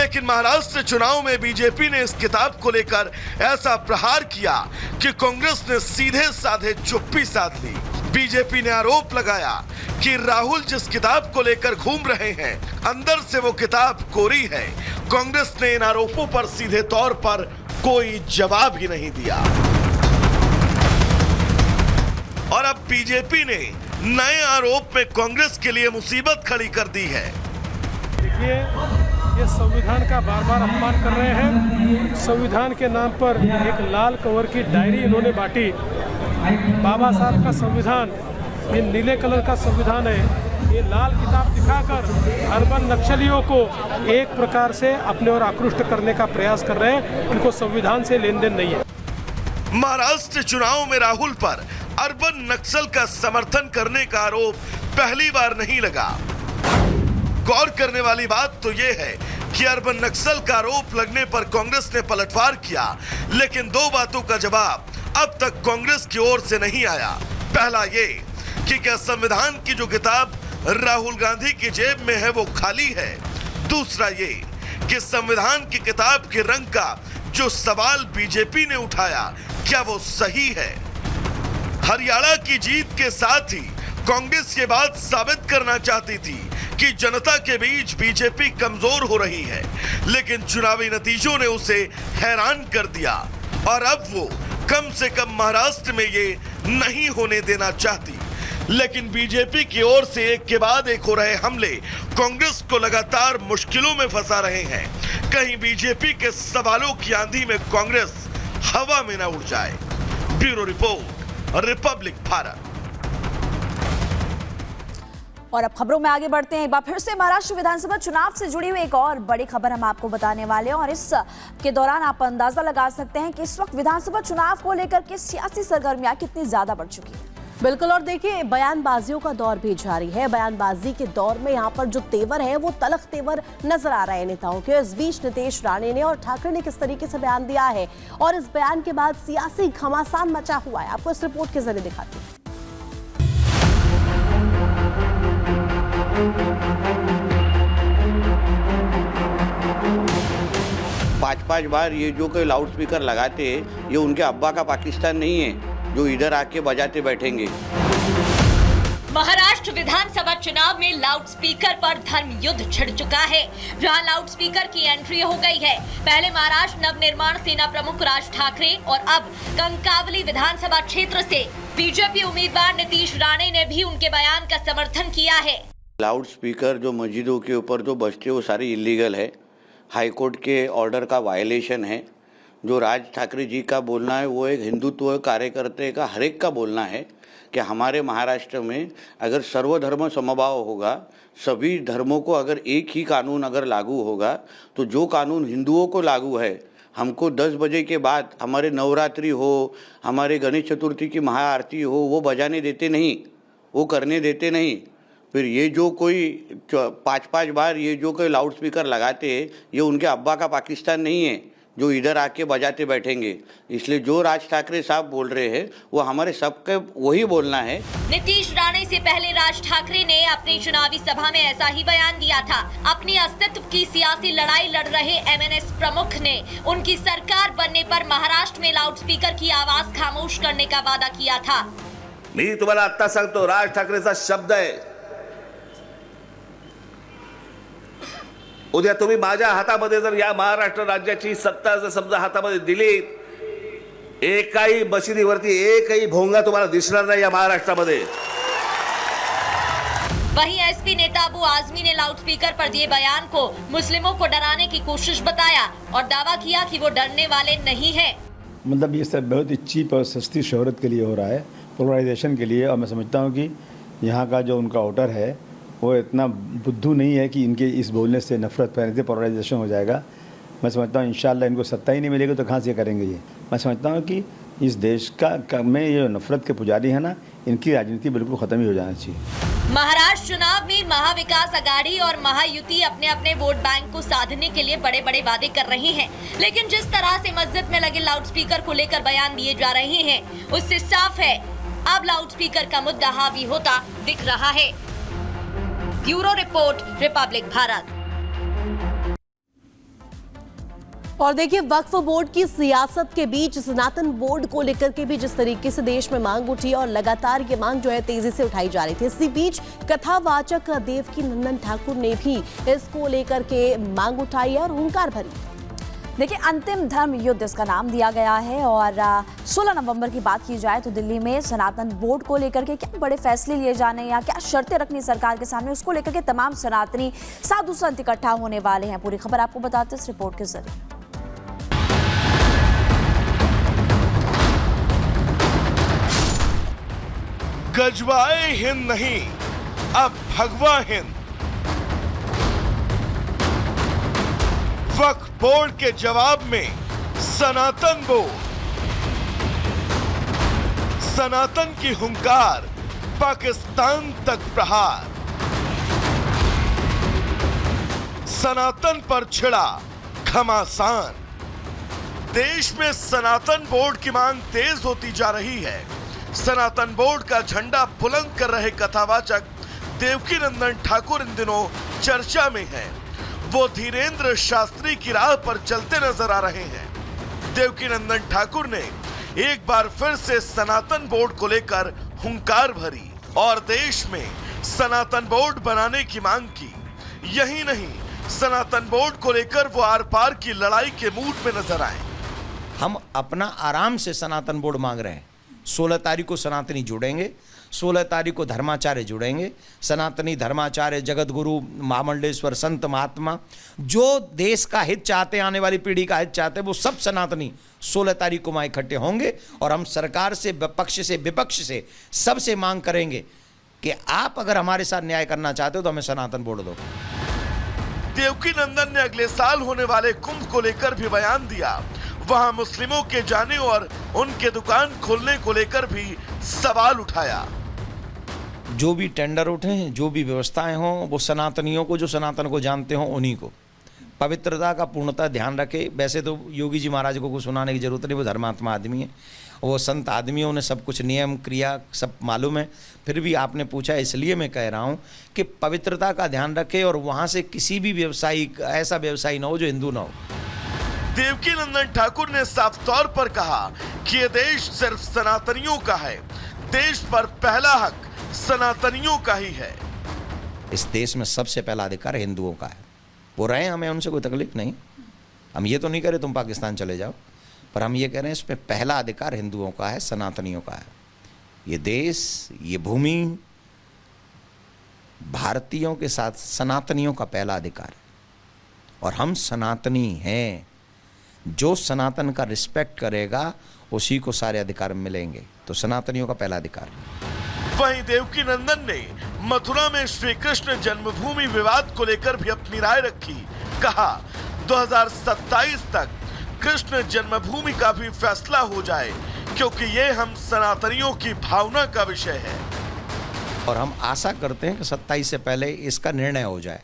लेकिन महाराष्ट्र चुनाव में बीजेपी ने इस किताब को लेकर ऐसा प्रहार किया कि कांग्रेस ने सीधे साधे चुप्पी साध ली। बीजेपी ने आरोप लगाया कि राहुल जिस किताब को लेकर घूम रहे हैं अंदर से वो किताब कोरी है। कांग्रेस ने इन आरोपों पर सीधे तौर पर कोई जवाब ही नहीं दिया और अब बीजेपी ने नए आरोप में कांग्रेस के लिए मुसीबत खड़ी कर दी है। देखिए, ये संविधान का बार बार अपमान कर रहे हैं। संविधान के नाम पर एक लाल कवर की डायरी इन्होंने बांटी। बाबा साहब का संविधान ये नीले कलर का संविधान है। ये लाल किताब दिखाकर अर्बन नक्सलियों को एक प्रकार से अपने और आकृष्ट करने का प्रयास कर रहे हैं। उनको संविधान से लेन देन नहीं है। महाराष्ट्र चुनाव में राहुल पर अर्बन नक्सल का समर्थन करने का आरोप पहली बार नहीं लगा। गौर करने वाली बात तो यह है कि अर्बन नक्सल का आरोप लगने पर कांग्रेस ने पलटवार किया, लेकिन दो बातों का जवाब अब तक कांग्रेस की ओर से नहीं आया। पहला ये कि क्या संविधान की जो किताब राहुल गांधी की जेब में है वो खाली है। दूसरा ये कि संविधान की किताब के रंग का जो सवाल बीजेपी ने उठाया क्या वो सही है। हरियाणा की जीत के साथ ही कांग्रेस ये बात साबित करना चाहती थी कि जनता के बीच बीजेपी कमजोर हो रही है, लेकिन चुनावी नतीजों ने उसे हैरान कर दिया और अब वो कम से कम महाराष्ट्र में ये नहीं होने देना चाहती। लेकिन बीजेपी की ओर से एक के बाद एक हो रहे हमले कांग्रेस को लगातार मुश्किलों में फंसा रहे हैं। कहीं बीजेपी के सवालों की आंधी में कांग्रेस हवा में न उड़ जाए। Bureau report, Republic Bharat. और अब खबरों में आगे बढ़ते हैं। एक बार फिर से महाराष्ट्र विधानसभा चुनाव से जुड़ी हुई एक और बड़ी खबर हम आपको बताने वाले हैं और इस के दौरान आप अंदाजा लगा सकते हैं कि इस वक्त विधानसभा चुनाव को लेकर के सियासी सरगर्मियां कितनी ज्यादा बढ़ चुकी हैं। बिल्कुल, और देखिए बयानबाजियों का दौर भी जारी है। बयानबाजी के दौर में यहाँ पर जो तेवर है वो तलख तेवर नजर आ रहे हैं नेताओं के। इस बीच नीतीश राणे ने और ठाकरे ने किस तरीके से बयान दिया है और इस बयान के बाद सियासी घमासान मचा हुआ है, आपको इस रिपोर्ट के जरिए दिखाती हूँ। 5-5 बार ये जो कोई लाउड स्पीकर लगाते हैं, ये उनके अब्बा का पाकिस्तान नहीं है जो इधर आके बजाते बैठेंगे। महाराष्ट्र विधानसभा चुनाव में लाउड स्पीकर पर धर्म युद्ध छिड़ चुका है, जहां लाउड स्पीकर की एंट्री हो गई है। पहले महाराष्ट्र नवनिर्माण सेना प्रमुख राज ठाकरे और अब कंकावली विधानसभा क्षेत्र से बीजेपी उम्मीदवार नीतीश राणे ने भी उनके बयान का समर्थन किया है। लाउड स्पीकर जो मस्जिदों के ऊपर जो बजते वो सारे इलीगल है, हाईकोर्ट के ऑर्डर का वायलेशन है। जो राज ठाकरे जी का बोलना है वो एक हिंदुत्व कार्यकर्ता का हर एक का बोलना है कि हमारे महाराष्ट्र में अगर सर्वधर्म समभाव होगा, सभी धर्मों को अगर एक ही कानून अगर लागू होगा, तो जो कानून हिंदुओं को लागू है, हमको 10 बजे के बाद हमारे नवरात्रि हो, हमारे गणेश चतुर्थी की महाआरती हो, वो बजाने देते नहीं, वो करने देते नहीं। फिर ये जो कोई 5-5 बार ये जो कोई लाउड स्पीकर लगाते हैं, ये उनके अब्बा का पाकिस्तान नहीं है जो इधर आके बजाते बैठेंगे। इसलिए जो राज ठाकरे साहब बोल रहे हैं वो हमारे सबके वही बोलना है। नीतीश राणे से पहले राज ठाकरे ने अपनी चुनावी सभा में ऐसा ही बयान दिया था। अपनी अस्तित्व की सियासी लड़ाई लड़ रहे एमएनएस प्रमुख ने उनकी सरकार बनने पर महाराष्ट्र में लाउड स्पीकर की आवाज खामोश करने का वादा किया था। मी तुम्हाला आता सांगतो, राज ठाकरेचा शब्द आहे, उद्या तुम्ही माझ्या हातामध्ये जर या महाराष्ट्र राज्याची सत्ता जर समजा हातामध्ये दिली, एकाही मशिदीवरती एकही भोंगा तुम्हाला दिसणार नाही या महाराष्ट्रामध्ये। वहीं एसपी नेता अबू आजमी ने लाउड स्पीकर पर दिए बयान को मुस्लिमों को डराने की कोशिश बताया और दावा किया कि वो डरने वाले नहीं है। मतलब ये सब बहुत ही चीप और सस्ती शोहरत के लिए हो रहा है, पोलराइजेशन के लिए। और मैं समझता हूँ कि यहाँ का जो उनका वोटर है वो इतना बुद्धू नहीं है कि इनके इस बोलने से नफरत फैलने से पोलराइजेशन हो जाएगा। मैं समझता हूँ इंशाल्लाह इनको सत्ता ही नहीं मिलेगी तो कहाँ से करेंगे ये। मैं समझता हूँ कि इस देश का में ये नफरत के पुजारी है ना, इनकी राजनीति बिल्कुल ख़त्म ही हो जाना चाहिए। महाराष्ट्र चुनाव में महाविकास आघाड़ी और महायुति अपने अपने वोट बैंक को साधने के लिए बड़े बड़े वादे कर रहे हैं, लेकिन जिस तरह से मस्जिद में लगे लाउड स्पीकर को लेकर बयान दिए जा रहे हैं, उससे साफ है अब लाउड स्पीकर का मुद्दा हावी होता दिख रहा है। Bureau report, Republic Bharat. और देखिए, वक्फ बोर्ड की सियासत के बीच सनातन बोर्ड को लेकर के भी जिस तरीके से देश में मांग उठी और लगातार ये मांग जो है तेजी से उठाई जा रही थी, इसी बीच कथावाचक देवकीनंदन ठाकुर ने भी इसको लेकर के मांग उठाई और हुंकार भरी। देखिए, अंतिम धर्म युद्ध इसका नाम दिया गया है और 16 नवंबर की बात की जाए तो दिल्ली में सनातन बोर्ड को लेकर के क्या बड़े फैसले लिए जाने या क्या शर्तें रखनी सरकार के सामने, उसको लेकर के तमाम सनातनी साधु संत इकट्ठा होने वाले हैं। पूरी खबर आपको बताते हैं इस रिपोर्ट के जरिए। गजवाए हिंद नहीं, अब भगवा हिंद। वक्फ बोर्ड के जवाब में सनातन बोर्ड, सनातन की हुंकार, पाकिस्तान तक प्रहार। सनातन पर छिड़ा घमासान। देश में सनातन बोर्ड की मांग तेज होती जा रही है। सनातन बोर्ड का झंडा बुलंद कर रहे कथावाचक देवकीनंदन ठाकुर इन दिनों चर्चा में हैं। वो धीरेन्द्र शास्त्री की राह पर चलते नजर आ रहे हैं। देवकीनंदन ठाकुर ने एक बार फिर से सनातन बोर्ड को लेकर हुंकार भरी और देश में सनातन बोर्ड बनाने की मांग की। यही नहीं, सनातन बोर्ड को लेकर वो आर पार की लड़ाई के मूड में नजर आए। हम अपना आराम से सनातन बोर्ड मांग रहे हैं। 16 तारीख को सनातनी जुड़ेंगे, 16 तारीख को धर्माचार्य जुड़ेंगे। सनातनी धर्माचार्य, जगत गुरु, महामंडलेश्वर, संत महात्मा जो देश का हित चाहते हैं, आने वाली पीढ़ी का हित चाहते हैं, वो सब सनातनी 16 तारीख को वहाँ इकट्ठे होंगे और हम सरकार से, पक्ष से, विपक्ष से, सबसे मांग करेंगे कि आप अगर हमारे साथ न्याय करना चाहते हो तो हमें सनातन बोर्ड दो। देवकीनंदन ने अगले साल होने वाले कुंभ को लेकर भी बयान दिया। वहां मुस्लिमों के जाने और उनके दुकान खोलने को लेकर भी सवाल उठाया। जो भी टेंडर उठे, जो भी व्यवस्थाएं हों, वो सनातनियों को, जो सनातन को जानते हों, उन्हीं को। पवित्रता का पूर्णतः ध्यान रखे। वैसे तो योगी जी महाराज को सुनाने की जरूरत नहीं, वो धर्मात्मा आदमी है, वो संत आदमी है, उन्हें सब कुछ नियम क्रिया सब मालूम है। फिर भी आपने पूछा, इसलिए मैं कह रहा हूँ कि पवित्रता का ध्यान रखे और वहाँ से किसी भी व्यवसायी, ऐसा व्यवसायी ना हो जो हिंदू ना हो। देवकीनंदन ठाकुर ने साफ तौर पर कहा कि ये देश सिर्फ सनातनियों का है। देश पर पहला हक सनातनियों का ही है। इस देश में सबसे पहला अधिकार हिंदुओं का है। वो रहे, हमें उनसे कोई तकलीफ नहीं। हम ये तो नहीं कह रहे तुम पाकिस्तान चले जाओ, पर हम ये कह रहे हैं इसमें पहला अधिकार हिंदुओं का है, सनातनियों का है। ये देश, ये भूमि भारतीयों के साथ सनातनियों का पहला अधिकार है और हम सनातनी हैं। जो सनातन का रिस्पेक्ट करेगा उसी को सारे अधिकार मिलेंगे। तो सनातनियों का पहला अधिकार। वहीं देवकीनंदन ने मथुरा में श्री कृष्ण जन्मभूमि विवाद को लेकर भी अपनी राय रखी। कहा 2027 तक कृष्ण जन्मभूमि का भी फैसला हो जाए, क्योंकि ये हम सनातनियों की भावना का विषय है। और हम आशा करते हैं कि 27 से पहले इसका निर्णय हो जाए।